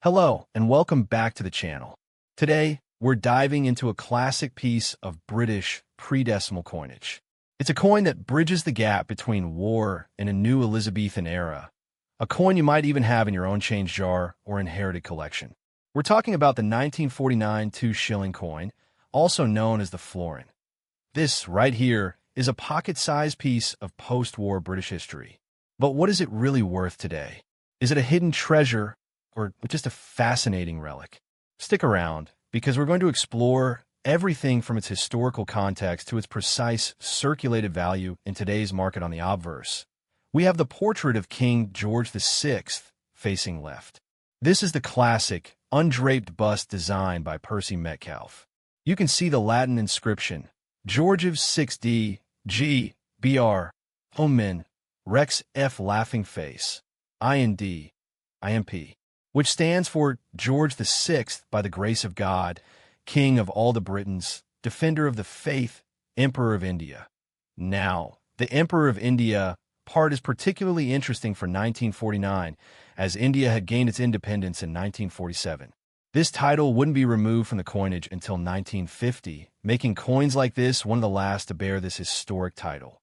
Hello, and welcome back to the channel. Today, we're diving into a classic piece of British pre-decimal coinage. It's a coin that bridges the gap between war and a new Elizabethan era, a coin you might even have in your own change jar or inherited collection. We're talking about the 1949 2-shilling coin, also known as the florin. This, right here, is a pocket-sized piece of post-war British history. But what is it really worth today? Is it a hidden treasure or just a fascinating relic? Stick around, because we're going to explore everything from its historical context to its precise circulated value in today's market on the obverse. We have the portrait of King George VI facing left. This is the classic, undraped bust designed by Percy Metcalfe. You can see the Latin inscription, Georgiv 6D, G, BR, Omen, Rex F laughing face, IND, IMP, which stands for George VI by the grace of God, King of all the Britons, Defender of the Faith, Emperor of India. Now, the Emperor of India part is particularly interesting for 1949, as India had gained its independence in 1947. This title wouldn't be removed from the coinage until 1950, making coins like this one of the last to bear this historic title.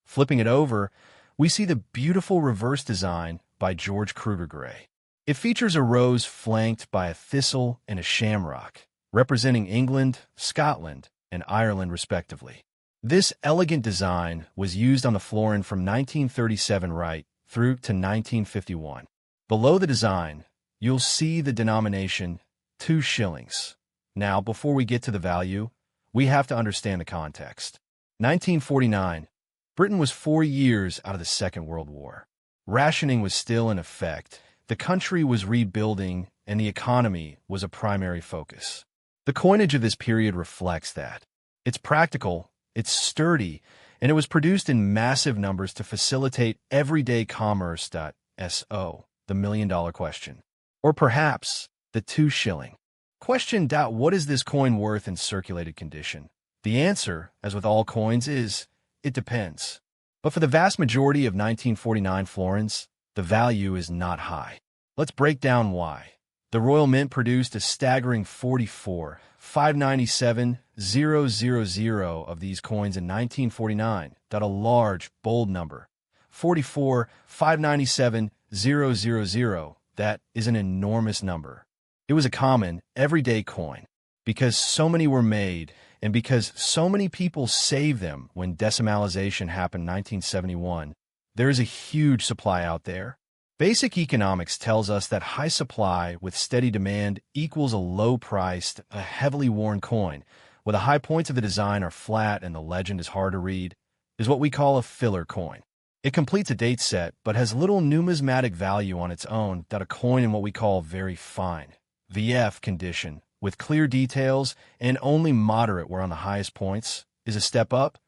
Flipping it over, we see the beautiful reverse design by George Kruger Gray. It features a rose flanked by a thistle and a shamrock, representing England, Scotland, and Ireland respectively. This elegant design was used on the florin from 1937 right through to 1951. Below the design, you'll see the denomination 2 shillings. Now, before we get to the value, we have to understand the context. 1949, Britain was 4 years out of the Second World War. Rationing was still in effect. The country was rebuilding, and the economy was a primary focus. The coinage of this period reflects that. It's practical, it's sturdy, and it was produced in massive numbers to facilitate everyday commerce. So, the million-dollar question. Or perhaps, the 2-shilling. Question. What is this coin worth in circulated condition? The answer, as with all coins, is, it depends. But for the vast majority of 1949 florins, the value is not high. Let's break down why. The Royal Mint produced a staggering 44,597,000 of these coins in 1949. A large, bold number. 44,597,000. That is an enormous number. It was a common, everyday coin. Because so many were made, and because so many people saved them when decimalization happened in 1971, there is a huge supply out there. Basic economics tells us that high supply with steady demand equals a low-priced, a heavily worn coin, where the high points of the design are flat and the legend is hard to read, is what we call a filler coin. It completes a date set, but has little numismatic value on its own. A coin in what we call very fine, VF condition, with clear details and only moderate where on the highest points, is a step up,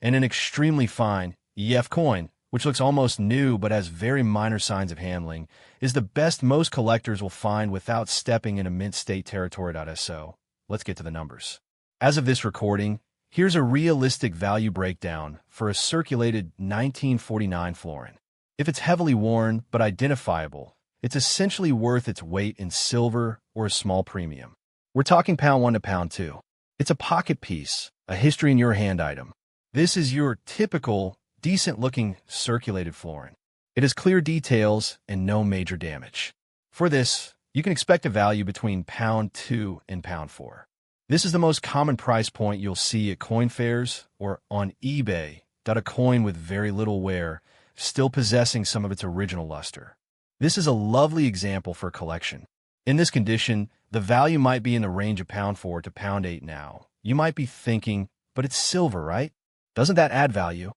and an extremely fine EF coin, which looks almost new but has very minor signs of handling, is the best most collectors will find without stepping into mint state territory. So, let's get to the numbers. As of this recording, here's a realistic value breakdown for a circulated 1949 florin. If it's heavily worn but identifiable, it's essentially worth its weight in silver or a small premium. We're talking pound 1 to pound 2. It's a pocket piece, a history in your hand item. This is your typical, decent-looking circulated florin. It has clear details and no major damage. For this, you can expect a value between pound 2 and pound 4. This is the most common price point you'll see at coin fairs or on eBay. A coin with very little wear, still possessing some of its original luster. This is a lovely example for a collection. In this condition, the value might be in the range of pound 4 to pound 8 now. You might be thinking, but it's silver, right? Doesn't that add value?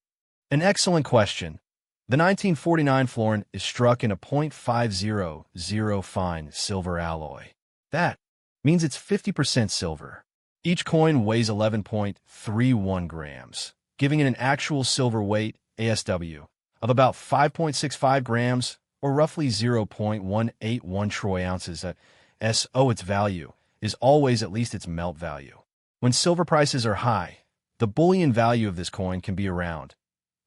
An excellent question. The 1949 florin is struck in a .500 fine silver alloy. That means it's 50% silver. Each coin weighs 11.31 grams, giving it an actual silver weight, ASW, of about 5.65 grams, or roughly 0.181 troy ounces. So its value is always at least its melt value. When silver prices are high, the bullion value of this coin can be around,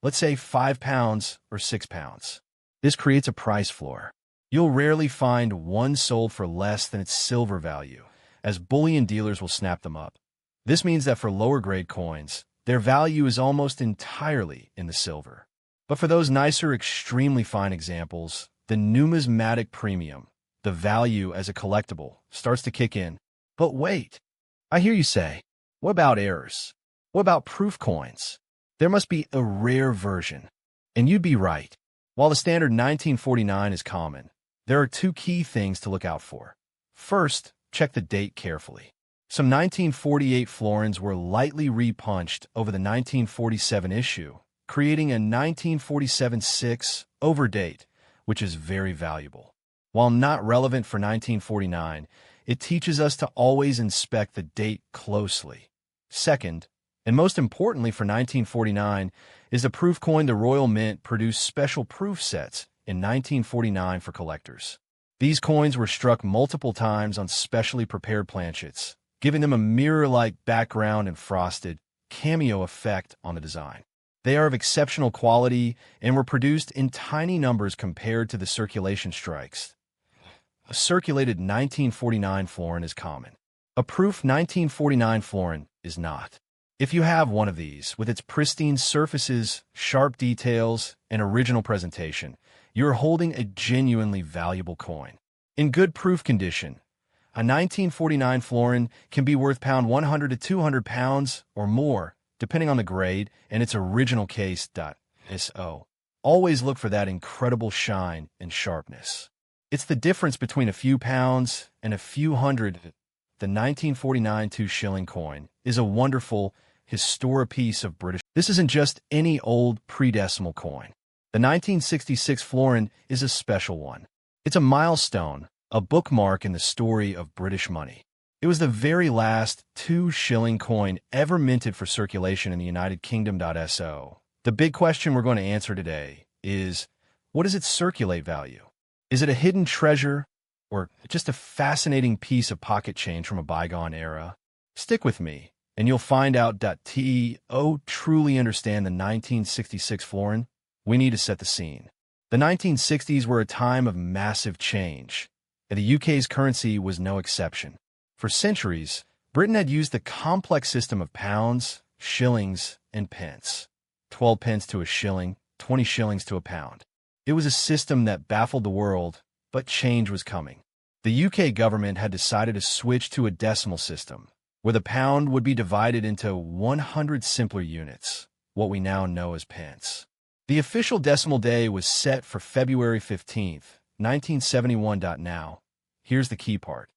let's say, 5 pounds or 6 pounds. This creates a price floor. You'll rarely find one sold for less than its silver value, as bullion dealers will snap them up. This means that for lower-grade coins, their value is almost entirely in the silver. But for those nicer, extremely fine examples, the numismatic premium, the value as a collectible, starts to kick in. But wait, I hear you say, what about errors? What about proof coins? There must be a rare version. And you'd be right. While the standard 1949 is common, there are two key things to look out for. First, check the date carefully. Some 1948 florins were lightly repunched over the 1947 issue, creating a 1947-6 overdate, which is very valuable. While not relevant for 1949, it teaches us to always inspect the date closely. Second, and most importantly for 1949, is the proof coin the Royal Mint produced special proof sets in 1949 for collectors. These coins were struck multiple times on specially prepared planchets, giving them a mirror-like background and frosted cameo effect on the design. They are of exceptional quality and were produced in tiny numbers compared to the circulation strikes. A circulated 1949 florin is common. A proof 1949 florin is not. If you have one of these, with its pristine surfaces, sharp details, and original presentation, you're holding a genuinely valuable coin. In good proof condition, a 1949 florin can be worth £100 to £200 or more, depending on the grade and its original case. So, always look for that incredible shine and sharpness. It's the difference between a few pounds and a few hundred. The 1949 2-shilling coin is a wonderful, historic piece of British. This isn't just any old pre-decimal coin. The 1966 florin is a special one. It's a milestone, a bookmark in the story of British money. It was the very last 2-shilling coin ever minted for circulation in the United Kingdom. So, the big question we're going to answer today is, what is its circulate value? Is it a hidden treasure or just a fascinating piece of pocket change from a bygone era? Stick with me, and you'll find out. Truly understand the 1966 florin? We need to set the scene. The 1960s were a time of massive change, and the UK's currency was no exception. For centuries, Britain had used the complex system of pounds, shillings, and pence. 12 pence to a shilling, 20 shillings to a pound. It was a system that baffled the world, but change was coming. The UK government had decided to switch to a decimal system, where the pound would be divided into 100 simpler units, what we now know as pence. The official decimal day was set for February 15th, 1971. Now, here's the key part.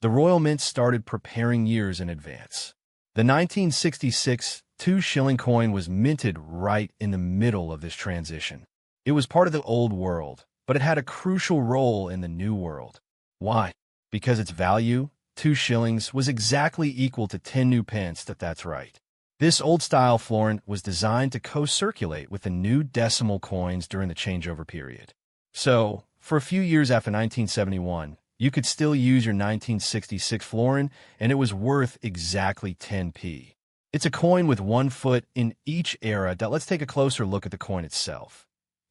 The Royal Mint started preparing years in advance. The 1966 2-shilling coin was minted right in the middle of this transition. It was part of the old world, but it had a crucial role in the new world. Why? Because its value, 2 shillings, was exactly equal to 10 new pence. That's right. This old-style florin was designed to co-circulate with the new decimal coins during the changeover period. So, for a few years after 1971, you could still use your 1966 florin, and it was worth exactly 10p. It's a coin with one foot in each era. Let's take a closer look at the coin itself.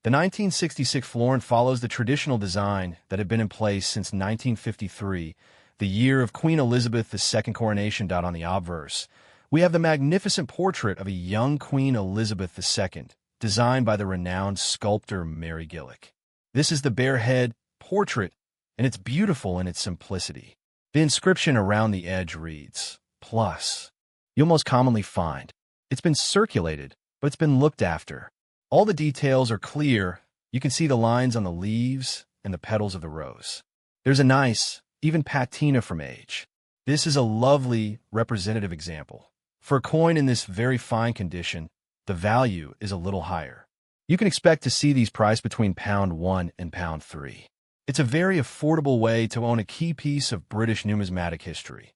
The 1966 florin follows the traditional design that had been in place since 1953, the year of Queen Elizabeth II's coronation. On the obverse, we have the magnificent portrait of a young Queen Elizabeth II, designed by the renowned sculptor Mary Gillick. This is the bare-head portrait, and it's beautiful in its simplicity. The inscription around the edge reads, "Plus." You'll most commonly find, it's been circulated, but it's been looked after. All the details are clear. You can see the lines on the leaves and the petals of the rose. There's a nice, even patina from age. This is a lovely, representative example. For a coin in this very fine condition, the value is a little higher. You can expect to see these priced between £1 and £3. It's a very affordable way to own a key piece of British numismatic history.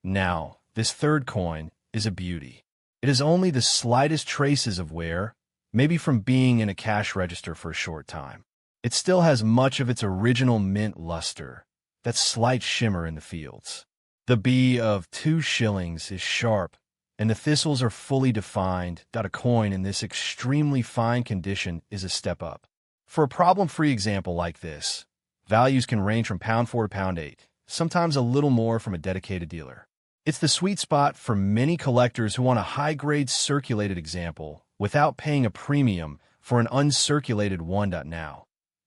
Now, this third coin is a beauty. It has only the slightest traces of wear, maybe from being in a cash register for a short time. It still has much of its original mint luster, that slight shimmer in the fields. The B of 2 shillings is sharp, and the thistles are fully defined. A coin in this extremely fine condition is a step up. For a problem-free example like this, Values can range from £4 to £8, sometimes a little more from a dedicated dealer. It's the sweet spot for many collectors who want a high-grade circulated example without paying a premium for an uncirculated one. Now,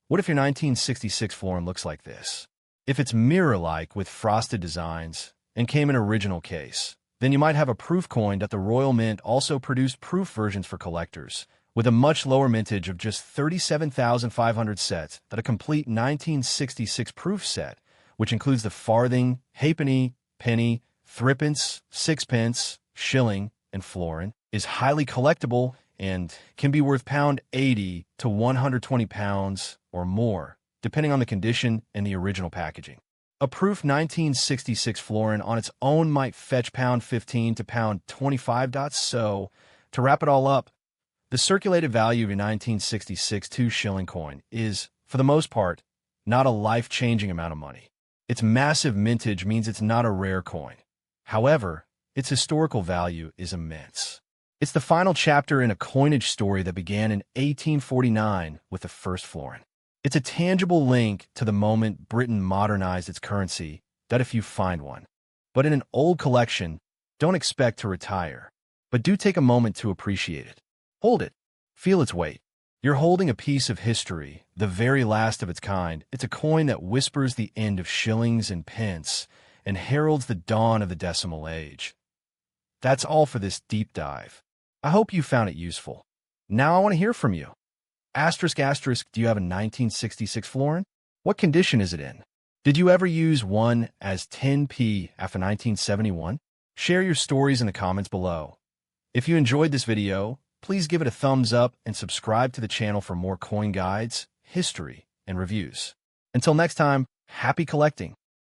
what if your 1966 florin looks like this? If it's mirror-like with frosted designs and came in original case, then you might have a proof coin. The Royal Mint also produced proof versions for collectors, with a much lower mintage of just 37,500 sets that a complete 1966 proof set, which includes the farthing, halfpenny, penny, threepence, sixpence, shilling, and florin, is highly collectible and can be worth £80 to £120 or more, depending on the condition and the original packaging. A proof 1966 florin on its own might fetch £15 to £25. So, to wrap it all up, the circulated value of your 1966 2-shilling coin is, for the most part, not a life-changing amount of money. Its massive mintage means it's not a rare coin. However, its historical value is immense. It's the final chapter in a coinage story that began in 1849 with the first florin. It's a tangible link to the moment Britain modernized its currency, that if you find one. But in an old collection, don't expect to retire. But do take a moment to appreciate it. Hold it. Feel its weight. You're holding a piece of history, the very last of its kind. It's a coin that whispers the end of shillings and pence and heralds the dawn of the decimal age. That's all for this deep dive. I hope you found it useful. Now I want to hear from you. Asterisk, asterisk, do you have a 1966 florin? What condition is it in? Did you ever use one as 10p after 1971? Share your stories in the comments below. If you enjoyed this video, please give it a thumbs up and subscribe to the channel for more coin guides, history, and reviews. Until next time, happy collecting!